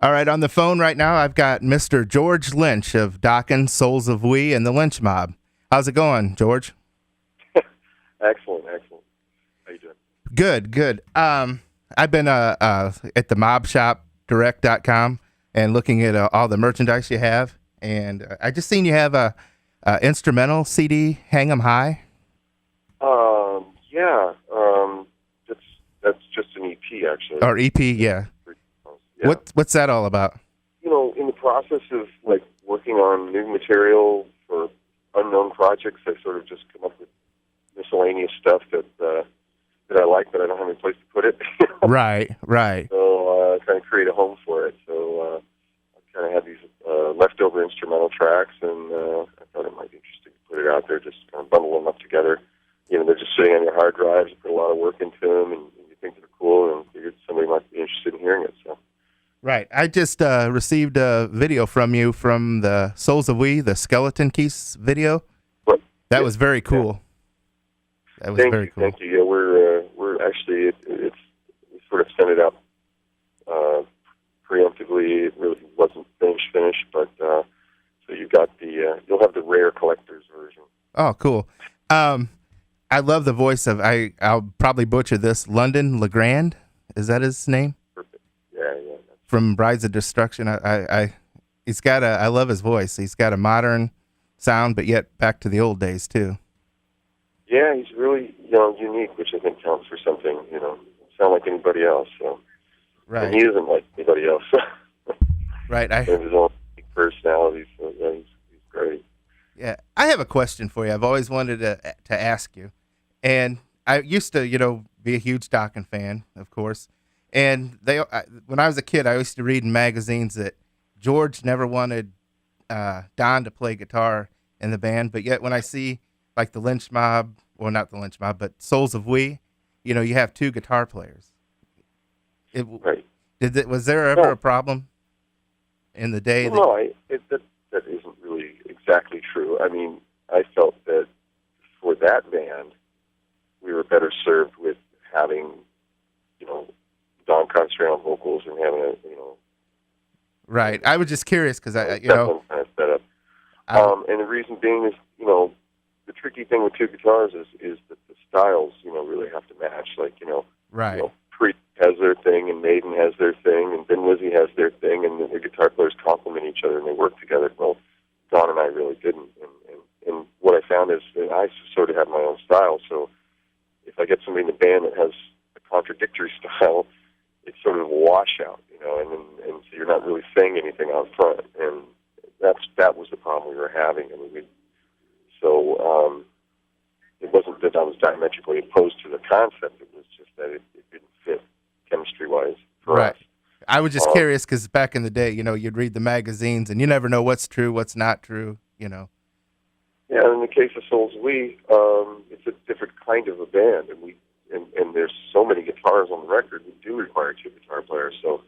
All right, on the phone right now, I've got Mr. George Lynch of Dokken, Souls of Wee, and the Lynch Mob. How's it going, George? Excellent, excellent. How you doing? Good, good. I've been at the mobshopdirect.com and looking at all the merchandise you have, and I just seen you have a instrumental CD, Hang 'em High. Yeah. That's just an EP actually. Or EP, yeah. Yeah. What's that all about? In the process of like working on new material for unknown projects, I sort of just come up with miscellaneous stuff that I like, but I don't have any place to put it. Right, right. So trying to create a home for it. So I kind of have these leftover instrumental tracks, and I thought it might be interesting to put it out there, just kind of bundle them up together. They're just sitting on your hard drives. You put a lot of work into them, and you think they're cool, and figured somebody might be interested in hearing it. So. Right. I just received a video from you from the Souls of Wee, the Skeleton Keys video. But, that was very cool. That was very cool. Thank you. Yeah, we're actually we sort of sent it out preemptively. It really wasn't finished, but so you got you'll have the rare collector's version. Oh, cool. I love the voice of I'll probably butcher this, London Legrand. Is that his name? Perfect. Yeah. From Brides of Destruction. He's got I love his voice. He's got a modern sound, but yet back to the old days too. Yeah, he's really unique, which I think counts for something. Sound like anybody else. So. Right. And he isn't like anybody else. Right. And his own personality. So yeah, he's great. Yeah, I have a question for you. I've always wanted to ask you, and I used to be a huge Dokken fan, of course. And when I was a kid, I used to read in magazines that George never wanted Don to play guitar in the band, but yet when I see like the Lynch Mob, well, not the Lynch Mob, but Souls of Wee, you have two guitar players. Right. Was there ever a problem in the day? No, that isn't really exactly true. I mean, I felt that for that band, we were better served with having, Don concentrate on vocals and having a. Right. I was just curious because kind of set up. And the reason being is, the tricky thing with two guitars is that the styles, really have to match. Like, right. Priest has their thing, and Maiden has their thing, and Ben Wizzy has their thing, and the guitar players complement each other and they work together. Well, Don and I really didn't. And what I found is that I sort of have my own style. So if I get somebody in the band that has a contradictory style, it's sort of a washout, and so you're not really saying anything out front. And that was the problem we were having. I mean, it wasn't that I was diametrically opposed to the concept. It was just that it didn't fit chemistry-wise for us. I was just curious because back in the day, you'd read the magazines and you never know what's true, what's not true, Yeah, in the case of Souls of Wee, it's a different kind of a band, and there's so many guitars on the record, we do require two guitar players. So,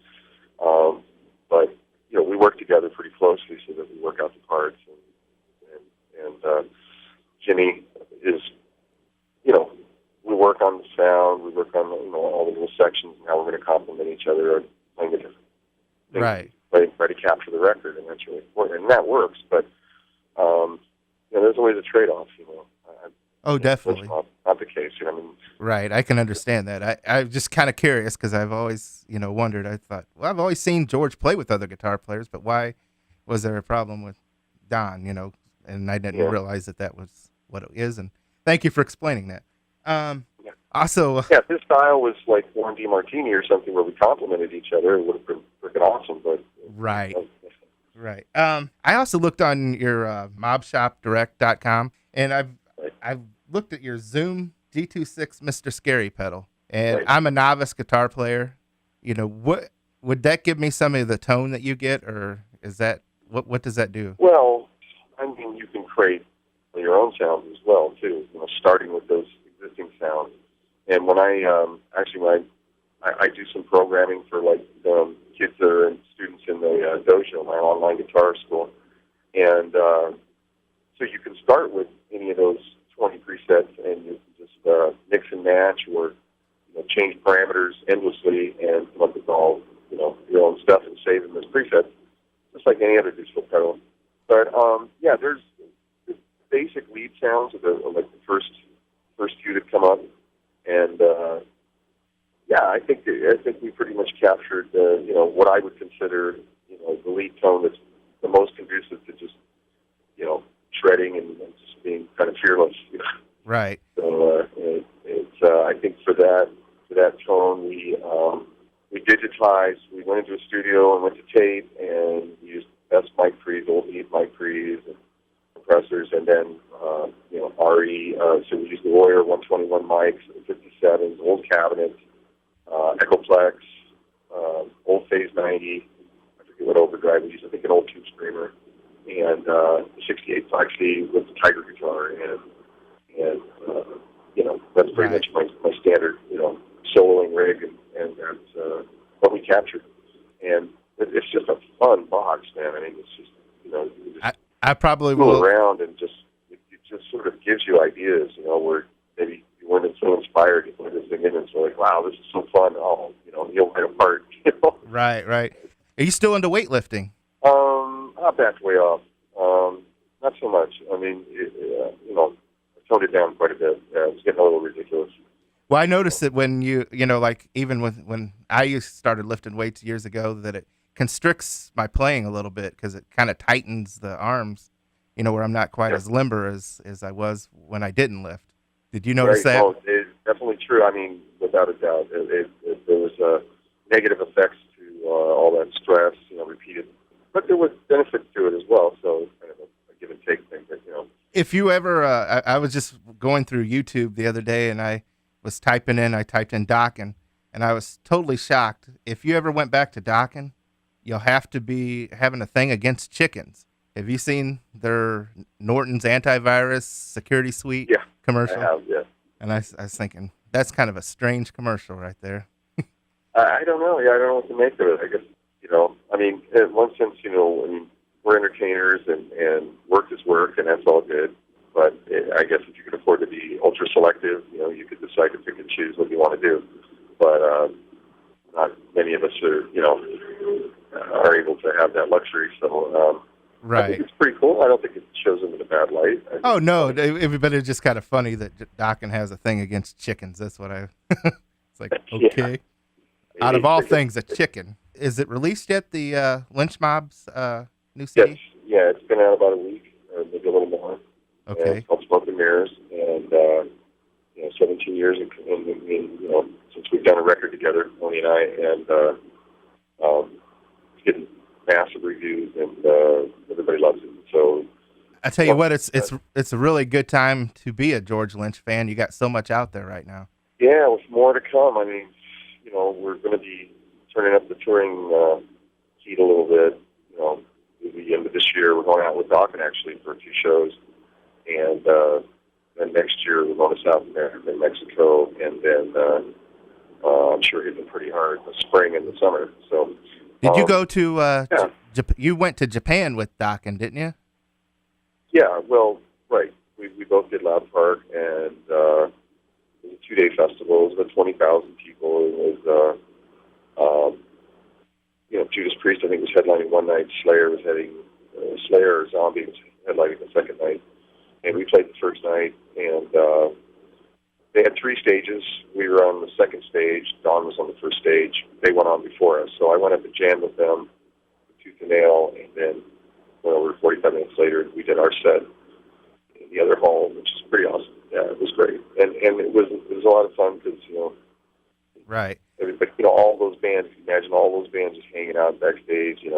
but we work together pretty closely so that we work out the parts, and Jimmy is, we work on the sound, we work on all the little sections and how we're going to complement each other and playing the different things. Right. Try to capture the record, and that's really important, and that works. But there's always a trade-off. Oh, definitely. That's not the case. Right. I can understand that. I'm just kind of curious because I've always, wondered. I thought, well, I've always seen George play with other guitar players, but why was there a problem with Don? And I didn't realize that was what it is. And thank you for explaining that. Also, if this style was like Warren D. Martini or something where we complimented each other, it would have been freaking awesome. But right. I also looked on your mobshopdirect.com, and I've looked at your Zoom G26 Mr. Scary pedal, and right. I'm a novice guitar player. What would that give me some of the tone that you get, or is that what does that do? Well, I mean, you can create your own sounds as well too. Starting with those existing sounds. And when I do some programming for like kids that are students in the dojo, my online guitar school, and so you can start with any of those 20 presets, and you can just mix and match or change parameters endlessly and come up with all your own stuff and save them as any other digital pedal. But yeah, there's basic lead sounds of like the first few that come up, and yeah, I think we pretty much captured what I would consider the lead tone that's the most conducive to just shredding and just being kind of fearless. Right. So I think for that tone we digitized. We went into a studio and went to tape and we used best mic pre's, old Eve mic pre's and compressors, and then RE. So we used the Royer 121 mics, 57s, old cabinets, Echoplex, old Phase 90. I forget what overdrive we used. I think an old Tube Screamer, and the 68 Plexi with the Tiger guitar, and that's pretty much my standard soloing rig, and that's what we captured. And it's just a fun box, man. I mean, it's just you just I probably fool will around and it just sort of gives you ideas, where maybe you weren't so inspired, you put this thing in and it's like, wow, this is so fun. Oh, you'll write a part. Right. Are you still into weightlifting? I backed way off. Not so much. I mean, I toned it down quite a bit. It was getting a little ridiculous. Well, I noticed that when like even when I started lifting weights years ago, that it constricts my playing a little bit because it kind of tightens the arms, where I'm not quite as limber as I was when I didn't lift. Did you notice that? Oh, it's definitely true. I mean, without a doubt, there was negative effects to all that stress, repeated. But there was benefits to it as well, so it's kind of a give and take thing. But, if you ever, I was just going through YouTube the other day, and I typed in Dokken, and I was totally shocked. If you ever went back to Dokken, you'll have to be having a thing against chickens. Have you seen their Norton's antivirus security suite commercial? I have, yeah. And I was thinking, that's kind of a strange commercial right there. I don't know. Yeah, I don't know what to make of it. I guess, I mean, in one sense, we're entertainers and work is work, and that's all good. But I guess if you can afford to be ultra selective, you could decide to pick and choose what you want to do. But not many of us are able to have that luxury. So right. I think it's pretty cool. I don't think it shows them in a bad light. Oh no, but it's just kind of funny that Dokken has a thing against chickens. That's what I. It's like, okay. Yeah. Out of all things, a chicken. Is it released yet? The Lynch Mob's new CD? Yes. Yeah, it's been out about a week, or maybe a little more. Okay. And it's called Smoke and Mirrors, and 17 years since we've done a record together, Tony and I, and it's getting massive reviews, and everybody loves it. So I tell you what, it's a really good time to be a George Lynch fan. You got so much out there right now. Yeah, with more to come. I mean, we're going to be turning up the touring heat a little bit. At the end of this year, we're going out with Dokken actually for 2 shows, and then next year we're going to South America, and Mexico, and then I'm sure hitting pretty hard in the spring and the summer. So, did you go to? You went to Japan with Dokken, didn't you? Yeah. Well, right. We both did Loud Park, and it was a 2-day festival. It was about 20,000 people. It was. Judas Priest, I think, was headlining one night. Slayer or Zombie was headlining the second night. And we played the first night, and they had 3 stages. We were on the second stage. Dawn was on the first stage. They went on before us. So I went up and jammed with them, tooth and nail, and then over 45 minutes later, we did our set in the other hall, which is pretty awesome. Yeah, it was great. And it was a lot of fun because, right. Everybody, all those bands, you can imagine all those bands just hanging out backstage, in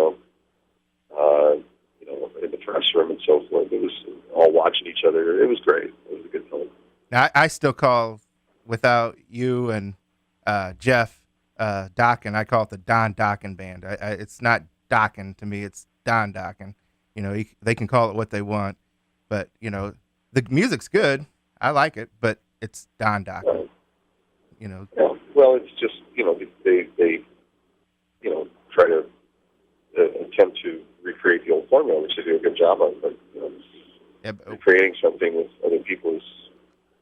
the press room and so forth. It was all watching each other. It was great. It was a good time. Now, I still call, without you and Jeff Dokken, I call it the Dokken Band. It's not Dokken to me. It's Dokken. They can call it what they want, but the music's good. I like it, but it's Dokken. Yeah. Well, it's just they try to attempt to recreate the old formula, which they do a good job of. But creating something with other people is.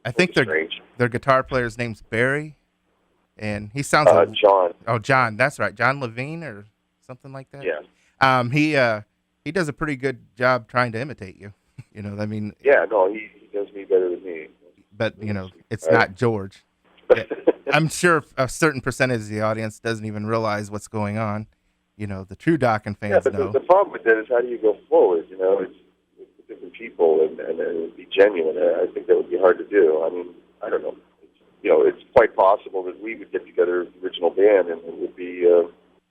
I think their guitar player's name's Barry, and he sounds John. Oh, John, that's right, John Levine or something like that. Yeah. he does a pretty good job trying to imitate you. I mean, Yeah, no, he does me better than me. but it's not George. Yeah, I'm sure a certain percentage of the audience doesn't even realize what's going on. The true Dokken Yeah, fans but know. the problem with that is how do you go forward? It's different people and be genuine. I think that would be hard to do. I mean, I don't know. It's quite possible that we would get together as the original band and it would be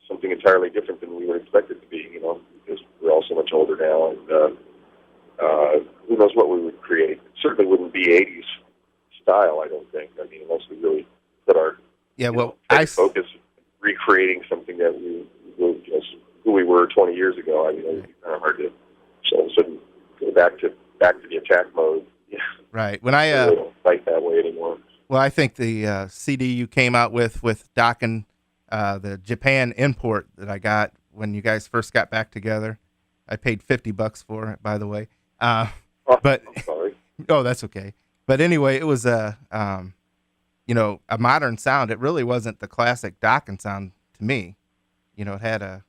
something entirely different than we would expect it to be, because we're all so much older now, and who knows what we would create. It certainly wouldn't be 80s style, I don't think. I mean, unless we really put our focus recreating something that we who we were 20 years ago. I mean, it would be kind of hard to all of a sudden go back to the attack mode. Yeah. Right. When I don't fight that way anymore. Well, I think the CD you came out with Dokken, the Japan import that I got when you guys first got back together, I paid $50 for it, by the way. But I'm sorry. Oh, that's okay. But anyway, it was a modern sound. It really wasn't the classic Dokken sound to me. It had a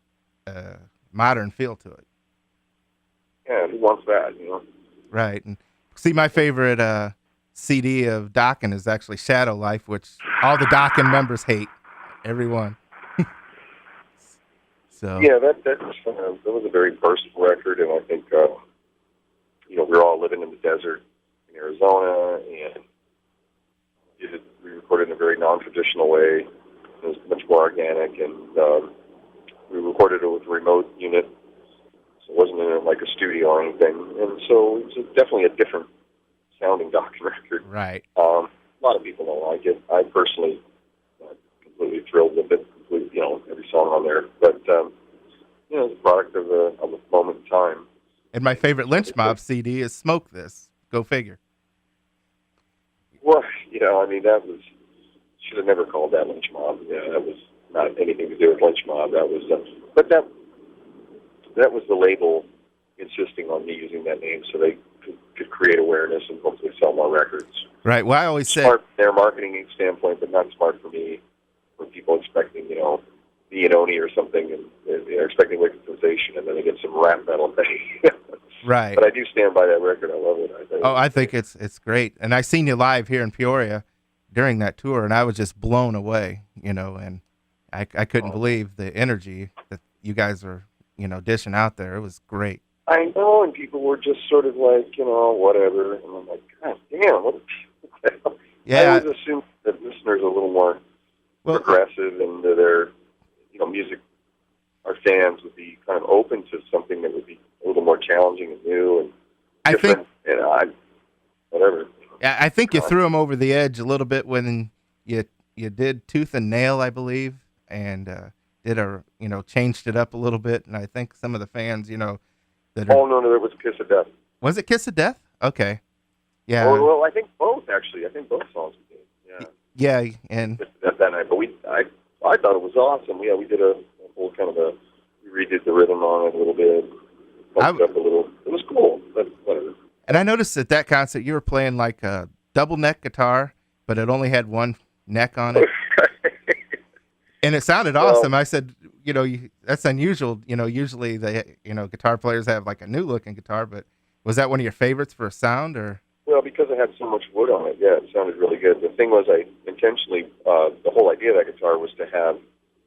modern feel to it. Yeah, who wants that? Right. And see, my favorite CD of Dokken is actually Shadow Life, which all the Dokken members hate. Everyone. So. Yeah, that was a very personal record, and I think we were all living in the desert in Arizona, and we recorded in a very non-traditional way. It was much more organic, and we recorded it with a remote unit, so it wasn't in like a studio or anything. And so it was definitely a different sounding Dokken record. Right. A lot of people don't like it. I personally completely thrilled with it. Every song on there, but it's a product of a moment in time. And my favorite Lynch Mob CD is "Smoke This." Go figure. Well, I mean, should have never called that Lynch Mob. That was not anything to do with Lynch Mob. That was, but that was the label insisting on me using that name so they could create awareness and hopefully sell more records. Right. Well, I always say smart from their marketing standpoint, but not smart for me. For people expecting, me and Oni or something, and they're expecting Wicked Sensation, and then they get some rap metal thing. Right. But I do stand by that record. I love it. I think it's great. And I seen you live here in Peoria during that tour, and I was just blown away, and I couldn't believe the energy that you guys were, dishing out there. It was great. I know, and people were just sort of like, whatever. And I'm like, God damn, what the hell? Yeah. I always assume that listeners are a little more progressive and their, music, our fans would be kind of open to something that would be a little more challenging and new and different. Whatever. Yeah, I think you threw them over the edge a little bit when you did Tooth and Nail, I believe, and changed it up a little bit. And I think some of the fans, that are... Oh, no, that was Kiss of Death. Was it Kiss of Death? Okay. Yeah. Well, I think both, actually. I think both songs we did. Yeah. Yeah, and... That night. But I thought it was awesome. Yeah, we did a whole we redid the rhythm on it a little bit. Up a little. It was cool, but whatever. And I noticed at that concert you were playing like a double neck guitar, but it only had one neck on it. And it sounded awesome. I said, that's unusual. Usually guitar players have like a new looking guitar, but was that one of your favorites for a sound or? Well, because it had so much wood on it, yeah, it sounded really good. The thing was, I intentionally, the whole idea of that guitar was to have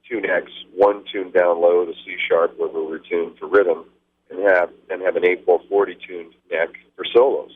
two necks, one tuned down low, the C sharp, where we were tuned for rhythm, and have an 8/440 tuned neck for solos.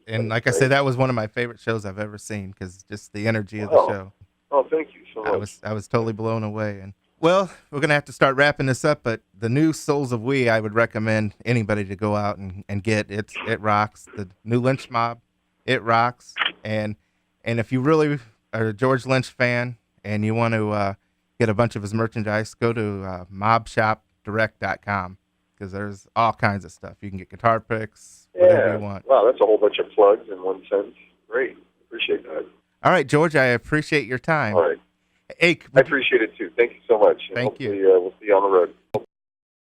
And like I said, that was one of my favorite shows I've ever seen because just the energy of the show. Oh, thank you so much. I was totally blown away. And well, we're gonna have to start wrapping this up, but the new Souls of We, I would recommend anybody to go out and get. It rocks. The new Lynch Mob, it rocks. And if you really are a George Lynch fan and you want to get a bunch of his merchandise, go to mobshopdirect.com because there's all kinds of stuff. You can get guitar picks, whatever you want. Wow, that's a whole bunch of plugs in one sentence. Great. Appreciate that. All right, George, I appreciate your time. All right. Hey, I appreciate it, too. Thank you so much. Thank you. We'll see you on the road.